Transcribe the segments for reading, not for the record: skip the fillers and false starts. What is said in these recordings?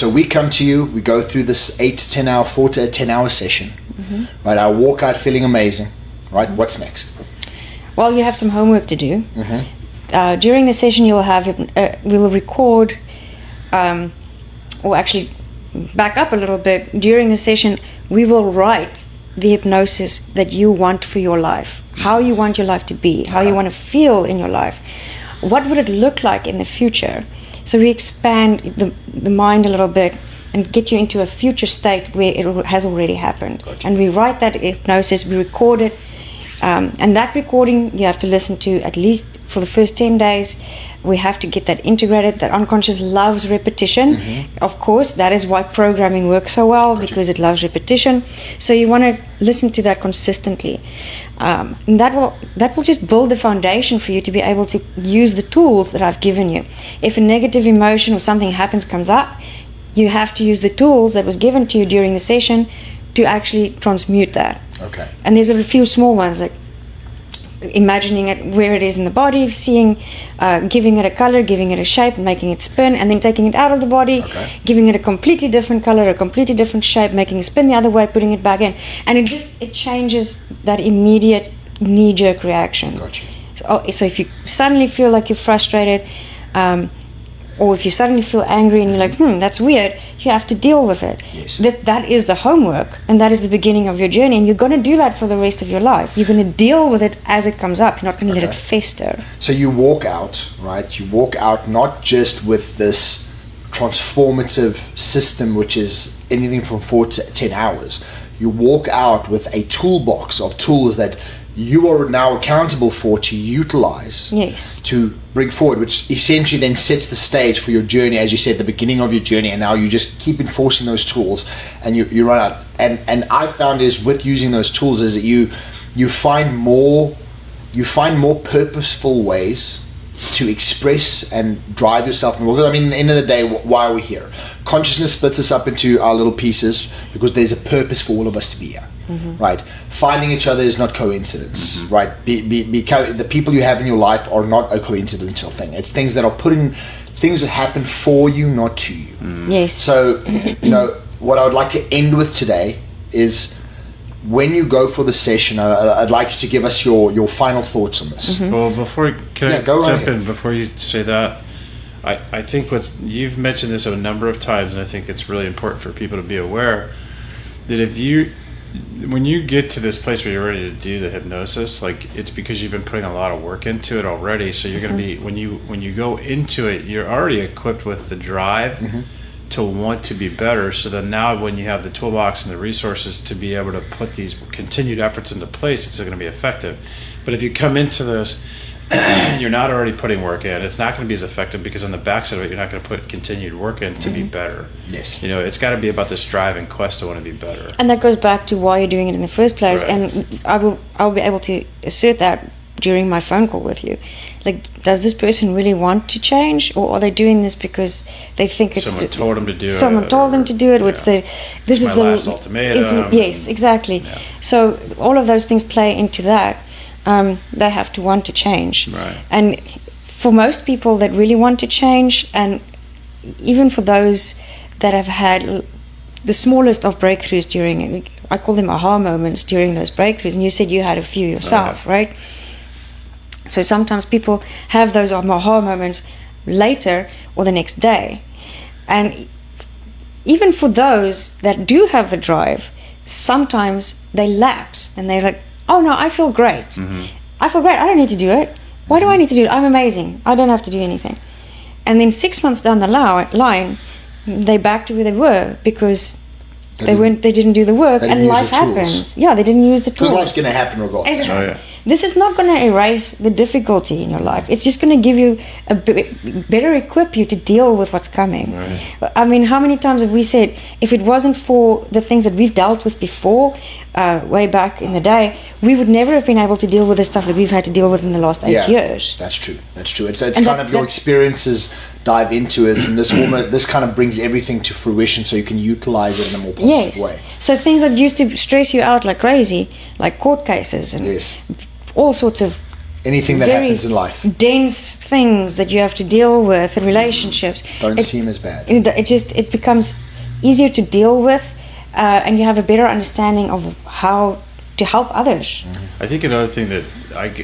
So we come to you, we go through this 8 to 10 hour, 4 to 10 hour session, right? I walk out feeling amazing, right? What's next? Well, you have some homework to do. During the session, we'll record, or actually back up a little bit. During the session, we will write the hypnosis that you want for your life, how you want your life to be, how you want to feel in your life. What would it look like in the future? So we expand the mind a little bit and get you into a future state where it has already happened. Gotcha. And we write that hypnosis, we record it, and that recording you have to listen to at least for the first 10 days. We have to get that integrated. That unconscious loves repetition. Of course, that is why programming works so well, because it loves repetition. So you want to listen to that consistently. And that will just build the foundation for you to be able to use the tools that I've given you. If a negative emotion or something comes up, you have to use the tools that was given to you during the session to actually transmute that. Okay. And there's a few small ones, like imagining it where it is in the body, seeing, giving it a color, giving it a shape, making it spin, and then taking it out of the body, giving it a completely different color, a completely different shape, making it spin the other way, putting it back in, and it changes that immediate knee-jerk reaction. Gotcha. So if you suddenly feel like you're frustrated, or if you suddenly feel angry and you're like, that's weird, you have to deal with it. Yes. That is the homework, and that is the beginning of your journey, and you're going to do that for the rest of your life. You're going to deal with it as it comes up. You're not going to let it fester. So you walk out, right? You walk out not just with this transformative system, which is anything from 4 to 10 hours. You walk out with a toolbox of tools that you are now accountable for to utilize, to bring forward, which essentially then sets the stage for your journey, as you said, the beginning of your journey, and now you just keep enforcing those tools, and you run out. And I found is with using those tools is that you find more purposeful ways to express and drive yourself in the world. I mean, at the end of the day, why are we here? Consciousness splits us up into our little pieces because there's a purpose for all of us to be here. Right, finding each other is not coincidence. Right, the people you have in your life are not a coincidental thing. It's things that happen for you, not to you. Yes. So, what I would like to end with today is when you go for the session, I'd like you to give us your final thoughts on this. Well, can I go jump right in before you say that? I think you've mentioned this a number of times, and I think it's really important for people to be aware that when you get to this place where you're ready to do the hypnosis, like it's because you've been putting a lot of work into it already. So you're going to be, when you go into it, you're already equipped with the drive to want to be better. So that now when you have the toolbox and the resources to be able to put these continued efforts into place, it's going to be effective. But if you come into this, you're not already putting work in, it's not going to be as effective, because on the backside of it, you're not going to put continued work in to be better. Yes. It's got to be about this drive and quest to want to be better. And that goes back to why you're doing it in the first place. Right. And I'll be able to assert that during my phone call with you. Like, does this person really want to change, or are they doing this because they think it's someone told them to do it? Someone told them to do it. What's this is my the last ultimatum. Yes, exactly. Yeah. So all of those things play into that. They have to want to change. Right. And for most people that really want to change, and even for those that have had the smallest of breakthroughs during, I call them aha moments during those breakthroughs, and you said you had a few yourself, right? So sometimes people have those aha moments later or the next day. And even for those that do have the drive, sometimes they lapse and they're like, oh no, I feel great. I feel great. I don't need to do it. Why do I need to do it? I'm amazing. I don't have to do anything. And then 6 months down the line, they're back to where they were because they didn't do the work, and life happens. Yeah, they didn't use the tools. Because life's going to happen regardless. Oh, yeah. This is not going to erase the difficulty in your life. It's just going to give you better equip you to deal with what's coming. Right. I mean, how many times have we said, if it wasn't for the things that we've dealt with before, way back in the day, we would never have been able to deal with the stuff that we've had to deal with in the last 8 years. That's true. It's kind of your experiences dive into it, and this kind of brings everything to fruition, so you can utilize it in a more positive way. So things that used to stress you out like crazy, like court cases and all sorts of anything that very happens in life dense things that you have to deal with, relationships don't seem as bad. It becomes easier to deal with, and you have a better understanding of how to help others. I think another thing that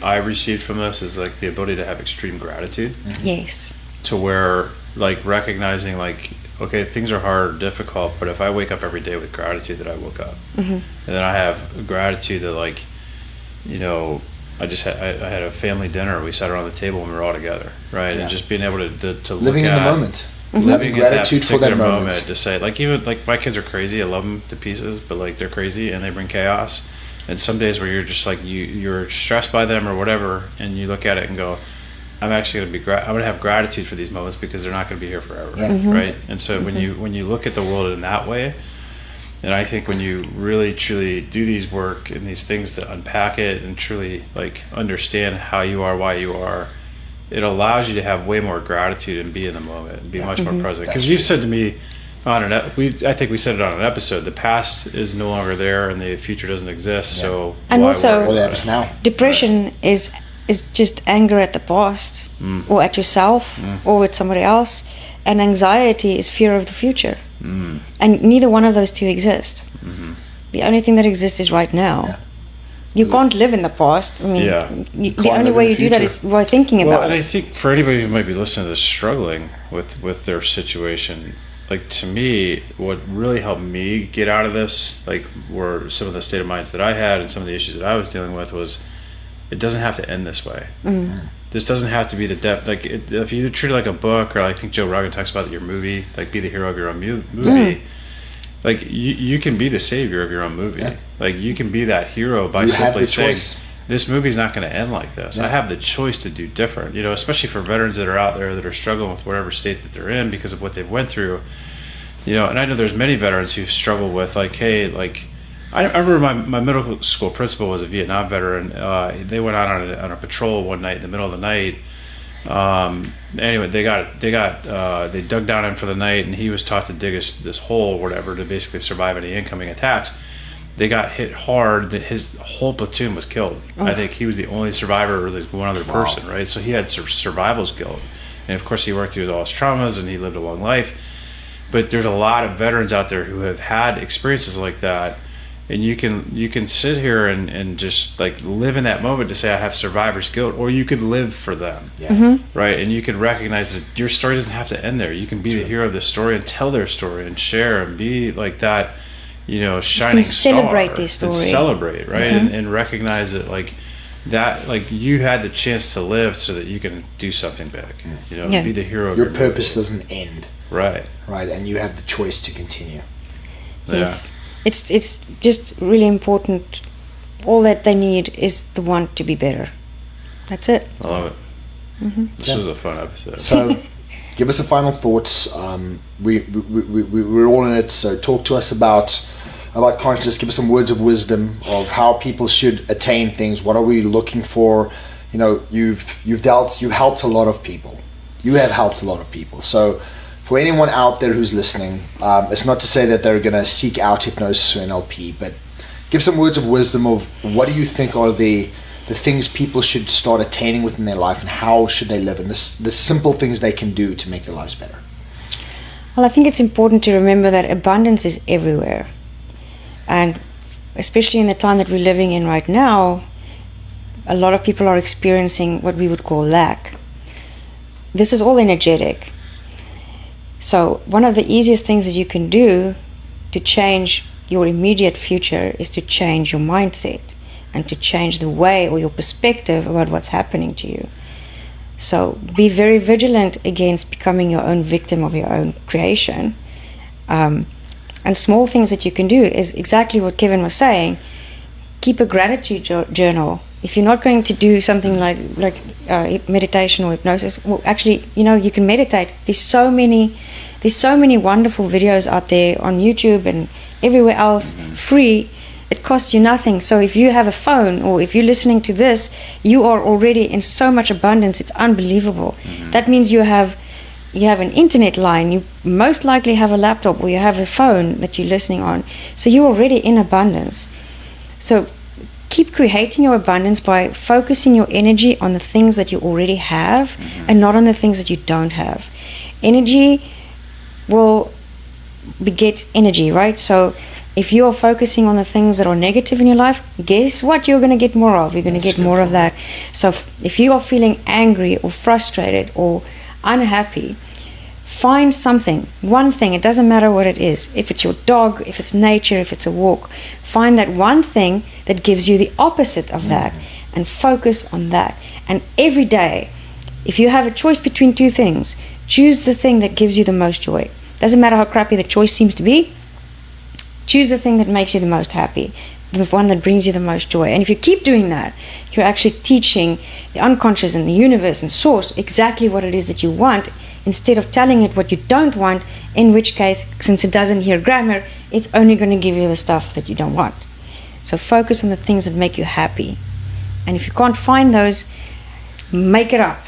I received from this is like the ability to have extreme gratitude. Yes. To where like recognizing like, okay, things are hard, difficult, but if I wake up every day with gratitude that I woke up, and then I have gratitude that like, you know, I had a family dinner. We sat around the table and we were all together, right? And just being able to living look in at, the moment, living gratitude in for that particular moment. To say like, even like my kids are crazy. I love them to pieces, but like they're crazy and they bring chaos. And some days where you're just like you're stressed by them or whatever, and you look at it and go, I'm actually going to be I'm going to have gratitude for these moments because they're not going to be here forever, right? And so when you look at the world in that way, and I think when you really truly do these work and these things to unpack it and truly like understand how you are, why you are, it allows you to have way more gratitude and be in the moment and be much more present. Because you said to me I think we said it on an episode, the past is no longer there and the future doesn't exist. So and why also worry about it? now depression is just anger at the past or at yourself or with somebody else, and anxiety is fear of the future, and neither one of those two exist. The only thing that exists is right now. You can't live in the past. I mean, the only way you do that is by thinking about it. it. And I think for anybody who might be listening to this struggling with their situation, like to me, what really helped me get out of this, like were some of the state of minds that I had and some of the issues that I was dealing with, was it doesn't have to end this way. This doesn't have to be the depth. Like if you treat it like a book, or I think Joe Rogan talks about your movie, like be the hero of your own movie. Like you can be the savior of your own movie. Like you can be that hero by simply saying, this movie's not going to end like this. I have the choice to do different, you know, especially for veterans that are out there that are struggling with whatever state that they're in because of what they've went through, you know. And I know there's many veterans who struggle with like, hey, like I remember my middle school principal was a Vietnam veteran. They went out on a patrol one night in the middle of the night. Anyway, they dug down in for the night, and he was taught to dig this hole or whatever to basically survive any incoming attacks. They got hit hard. That his whole platoon was killed. I think he was the only survivor, or one other person, right? So he had survival skills, and of course he worked through all his traumas, and he lived a long life. But there's a lot of veterans out there who have had experiences like that, and you can sit here and just like live in that moment to say I have survivor's guilt, or you could live for them, right? And you can recognize that your story doesn't have to end there. You can be the hero of the story and tell their story and share and be like that, you know, shining star. Celebrate this story. And celebrate, right? And recognize it like that, like you had the chance to live so that you can do something big. You know, be the hero of your purpose doesn't end. Right, and you have the choice to continue. Yes. It's just really important. All that they need is the want to be better. That's it. I love it. This was a fun episode. So, give us a final thoughts. We're all in it. So, talk to us about consciousness. Give us some words of wisdom of how people should attain things. What are we looking for? You know, you've helped a lot of people. You have helped a lot of people. So, for anyone out there who's listening, it's not to say that they're going to seek out hypnosis or NLP, but give some words of wisdom of what do you think are the things people should start attaining within their life, and how should they live, and the simple things they can do to make their lives better. Well, I think it's important to remember that abundance is everywhere. And especially in the time that we're living in right now, a lot of people are experiencing what we would call lack. This is all energetic. So one of the easiest things that you can do to change your immediate future is to change your mindset and to change the way or your perspective about what's happening to you. So be very vigilant against becoming your own victim of your own creation. And small things that you can do is exactly what Kevin was saying. Keep a gratitude journal. If you're not going to do something like meditation or hypnosis, well, actually, you know, you can meditate. There's so many wonderful videos out there on YouTube and everywhere else, free. It costs you nothing. So if you have a phone, or if you're listening to this, you are already in so much abundance. It's unbelievable. That means you have an internet line. You most likely have a laptop, or you have a phone that you're listening on. So you're already in abundance. So keep creating your abundance by focusing your energy on the things that you already have and not on the things that you don't have. Energy will beget energy, right? So if you are focusing on the things that are negative in your life, guess what you're going to get more of? You're going to get more of that. So if you are feeling angry or frustrated or unhappy, find something, one thing, it doesn't matter what it is. If it's your dog, if it's nature, if it's a walk, find that one thing that gives you the opposite of that and focus on that. And every day, if you have a choice between two things, choose the thing that gives you the most joy. Doesn't matter how crappy the choice seems to be. Choose the thing that makes you the most happy, the one that brings you the most joy. And if you keep doing that, you're actually teaching the unconscious and the universe and source exactly what it is that you want, instead of telling it what you don't want, in which case, since it doesn't hear grammar, it's only going to give you the stuff that you don't want. So focus on the things that make you happy. And if you can't find those, make it up.